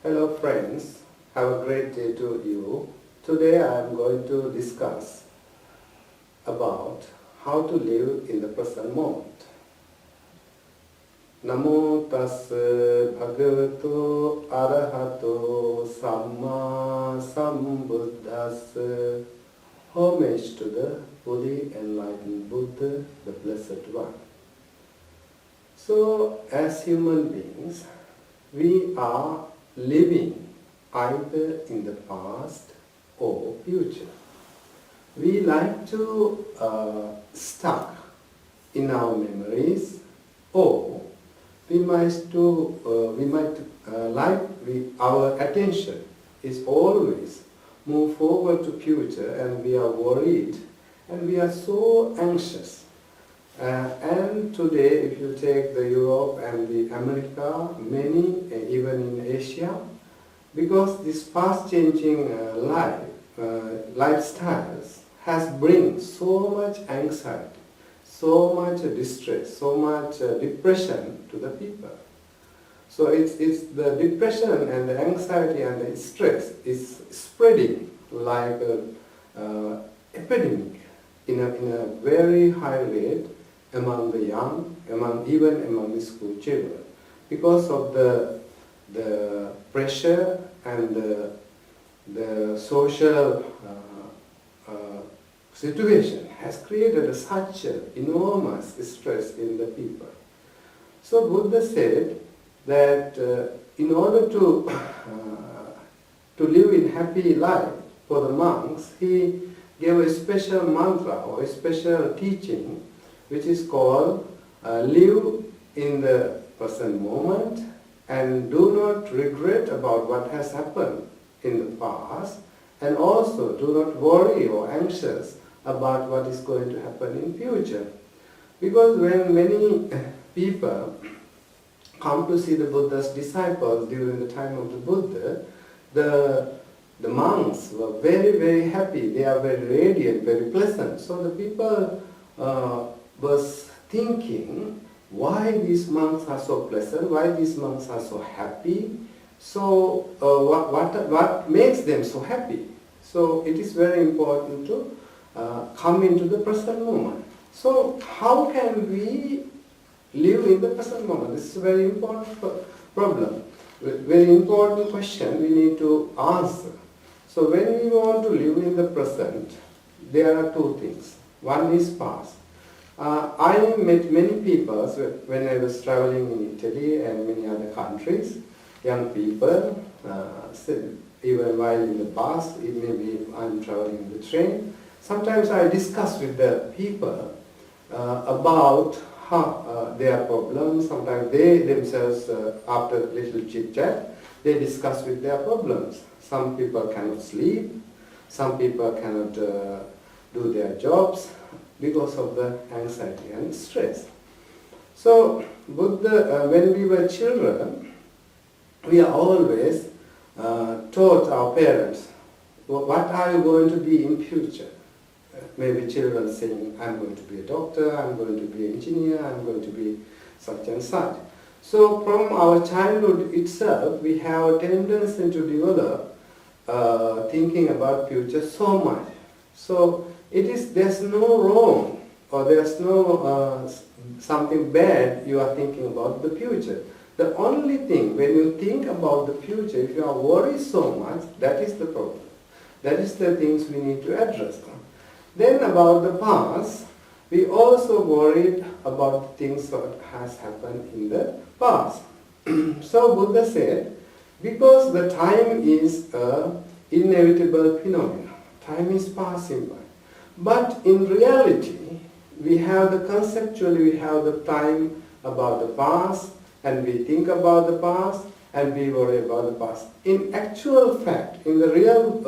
Hello friends, have a great day to you. Today I am going to discuss about how to live in the present moment. Namo tassa bhagavato arahato samma sambuddhassa. Homage to the fully enlightened Buddha, the Blessed One. So, as human beings, we are living either in the past or future. We like to stuck in our memories, or our attention is always move forward to future, and we are worried and we are so anxious. And today, if you take the Europe and the America, many, even in Asia, because this fast-changing lifestyles has bring so much anxiety, so much distress, so much depression to the people. So it's the depression and the anxiety and the stress is spreading like an epidemic in a very high rate among the young, even among the school children, because of the pressure and the social situation has created such enormous stress in the people. So Buddha said that in order to live in happy life for the monks, he gave a special mantra or a special teaching which is called live in the present moment and do not regret about what has happened in the past, and also do not worry or anxious about what is going to happen in future. Because when many people come to see the Buddha's disciples during the time of the Buddha, the monks were very, very happy. They are very radiant, very pleasant. So the people was thinking, why these monks are so pleasant, why these monks are so happy, so what makes them so happy? So it is very important to come into the present moment. So how can we live in the present moment? This is a very important problem, very important question we need to answer. So when we want to live in the present, there are two things. One is past. I met many people when I was traveling in Italy and many other countries, young people, even while in the past, it may be I'm traveling in the train. Sometimes I discuss with the people about their problems. Sometimes they themselves, after a little chit-chat, they discuss with their problems. Some people cannot sleep, some people cannot do their jobs because of the anxiety and stress. So, Buddha, when we were children, we are always taught our parents, what are you going to be in future? Maybe children saying, I'm going to be a doctor, I'm going to be an engineer, I'm going to be such and such. So from our childhood itself, we have a tendency to develop thinking about future so much. So there's no wrong or there's no something bad you are thinking about the future. The only thing, when you think about the future, if you are worried so much, that is the problem. That is the things we need to address. Then about the past, we also worried about things that has happened in the past. So Buddha said, because the time is an inevitable phenomenon, time is passing by. But in reality, we have conceptually we have the time about the past, and we think about the past, and we worry about the past. In actual fact, in the real,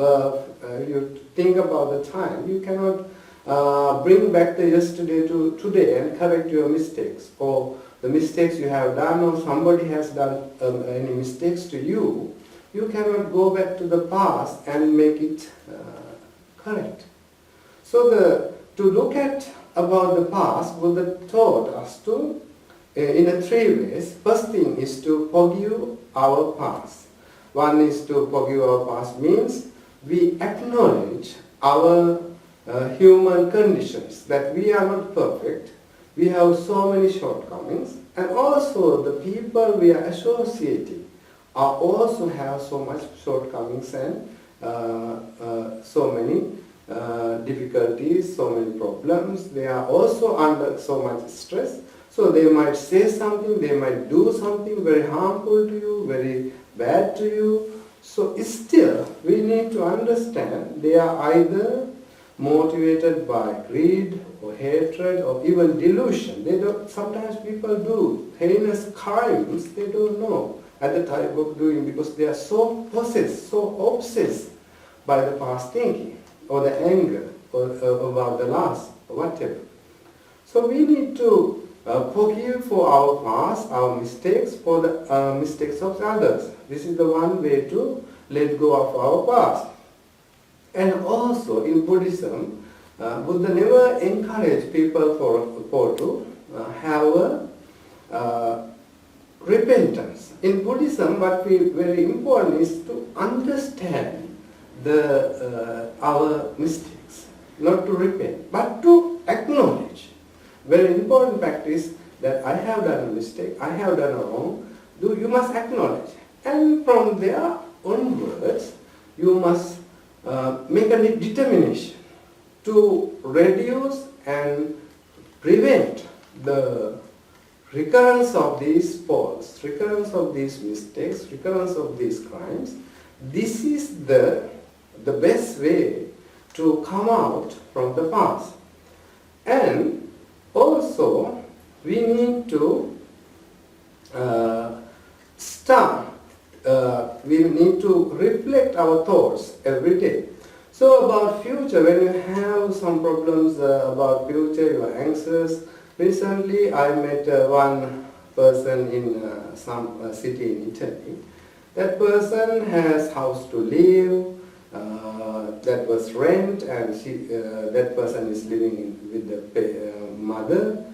you think about the time, you cannot bring back the yesterday to today and correct your mistakes, or the mistakes you have done, or somebody has done any mistakes to you. You cannot go back to the past and make it correct. So to look at about the past, Buddha taught us to in three ways. First thing is to forgive our past. One is to forgive our past means we acknowledge our human conditions, that we are not perfect, we have so many shortcomings, and also the people we are associating are also have so much shortcomings and so many difficulties, so many problems. They are also under so much stress. So they might say something, they might do something very harmful to you, very bad to you. So still, we need to understand they are either motivated by greed or hatred or even delusion. They don't, sometimes people do heinous crimes they don't know at the time of doing because they are so possessed, so obsessed by the past thinking or the anger or about the last or whatever. So we need to forgive for our past, our mistakes, for the mistakes of others. This is the one way to let go of our past. And also in Buddhism, Buddha never encouraged people to have a repentance. In Buddhism, what very important is to understand our mistakes, not to repent, but to acknowledge. Very important practice that I have done a mistake, I have done a wrong, you must acknowledge. And from there onwards, you must make a determination to reduce and prevent the recurrence of these faults, recurrence of these mistakes, recurrence of these crimes. This is the best way to come out from the past. And also, we need to we need to reflect our thoughts every day. So about future, when you have some problems about future, you are anxious. Recently, I met one person in some city in Italy. That person has house to live, that was rent, and that person is living with the mother,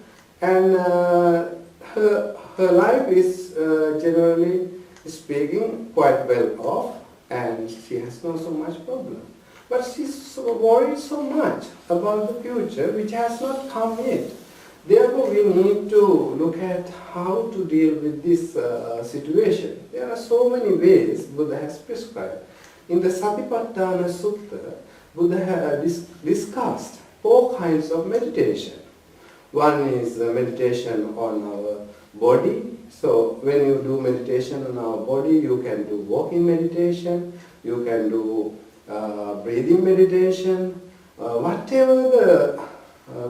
and her life is generally speaking quite well off, and she has not so much problem. But she's so worried so much about the future which has not come yet. Therefore, we need to look at how to deal with this situation. There are so many ways Buddha has prescribed. In the Satipatthana Sutta, Buddha has discussed 4 kinds of meditation. One is meditation on our body. So when you do meditation on our body, you can do walking meditation, you can do breathing meditation, whatever the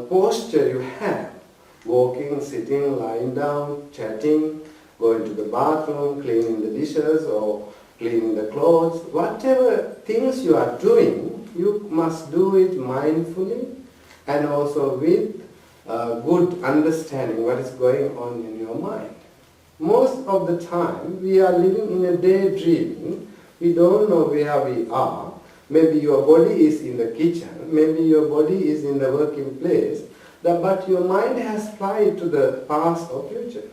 posture you have, walking, sitting, lying down, chatting, going to the bathroom, cleaning the dishes or cleaning the clothes, whatever things you are doing, you must do it mindfully and also with good understanding what is going on in your mind. Most of the time we are living in a daydreaming. We don't know where we are. Maybe your body is in the kitchen, maybe your body is in the working place, but your mind has flight to the past or future.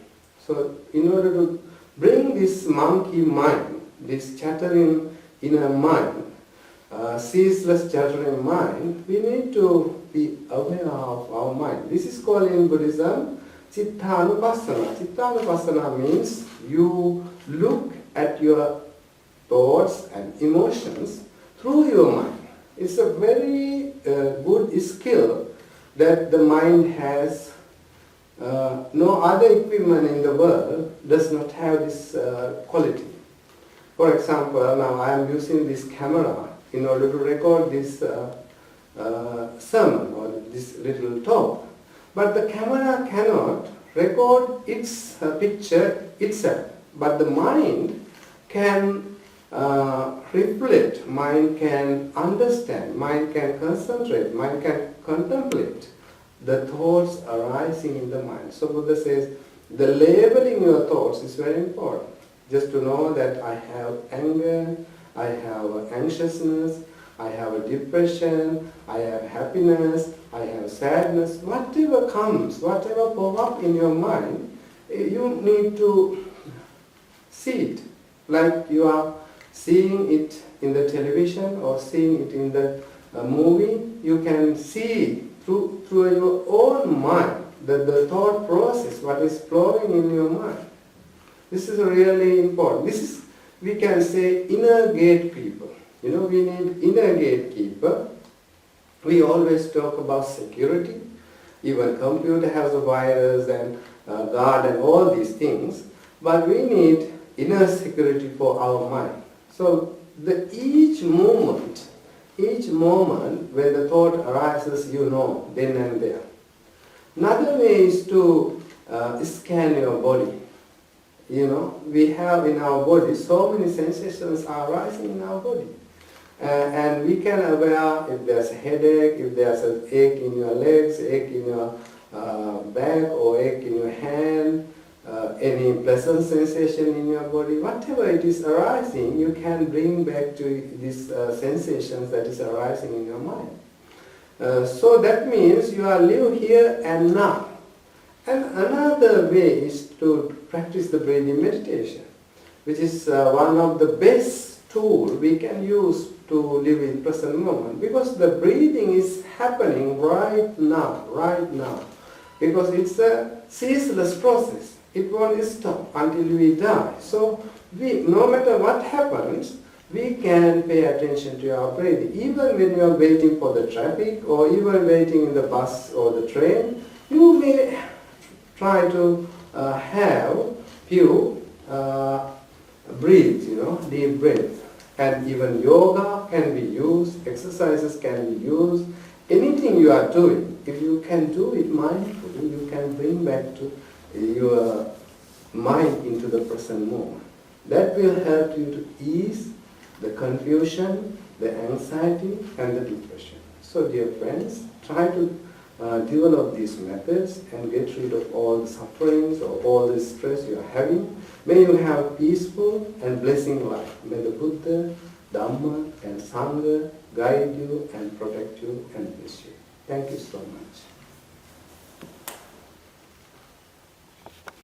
So in order to bring this monkey mind, this chattering inner mind, ceaseless chattering mind, we need to be aware of our mind. This is called in Buddhism Cittanupassana. Cittanupassana means you look at your thoughts and emotions through your mind. It's a very good skill that the mind has. No other equipment in the world does not have this quality. For example, now I am using this camera in order to record this sermon or this little talk. But the camera cannot record its picture itself. But the mind can reflect, mind can understand, mind can concentrate, mind can contemplate the thoughts arising in the mind. So Buddha says, the labeling your thoughts is very important. Just to know that I have anger, I have anxiousness, I have a depression, I have happiness, I have sadness. Whatever comes, whatever pops up in your mind, you need to see it like you are seeing it in the television or seeing it in the movie, you can see through your own mind the thought process, what is flowing in your mind. This is really important. This is, we can say, inner gatekeeper. We need inner gatekeeper. We always talk about security. Even computer has a virus and guard and all these things. But we need inner security for our mind. So each moment when the thought arises, then and there. Another way is to scan your body. We have in our body so many sensations are arising in our body. And we can aware if there's a headache, if there's an ache in your legs, ache in your back, or ache in your hand, any pleasant sensation in your body, whatever it is arising, you can bring back to these sensations that is arising in your mind. So that means you are live here and now. And another way is to practice the breathing meditation, which is one of the best tools we can use to live in present moment, because the breathing is happening right now. Because it's a ceaseless process. It won't stop until we die. So no matter what happens, we can pay attention to our breathing. Even when you are waiting for the traffic or even waiting in the bus or the train, you may try to have few breathe, deep breath. And even yoga can be used, exercises can be used. Anything you are doing, if you can do it mindfully, you can bring back to your mind into the present moment. That will help you to ease the confusion, the anxiety, and the depression. So dear friends, try to develop these methods and get rid of all the sufferings or all the stress you are having. May you have peaceful and blessing life. May the Buddha, Dhamma, and Sangha guide you and protect you and bless you. Thank you so much.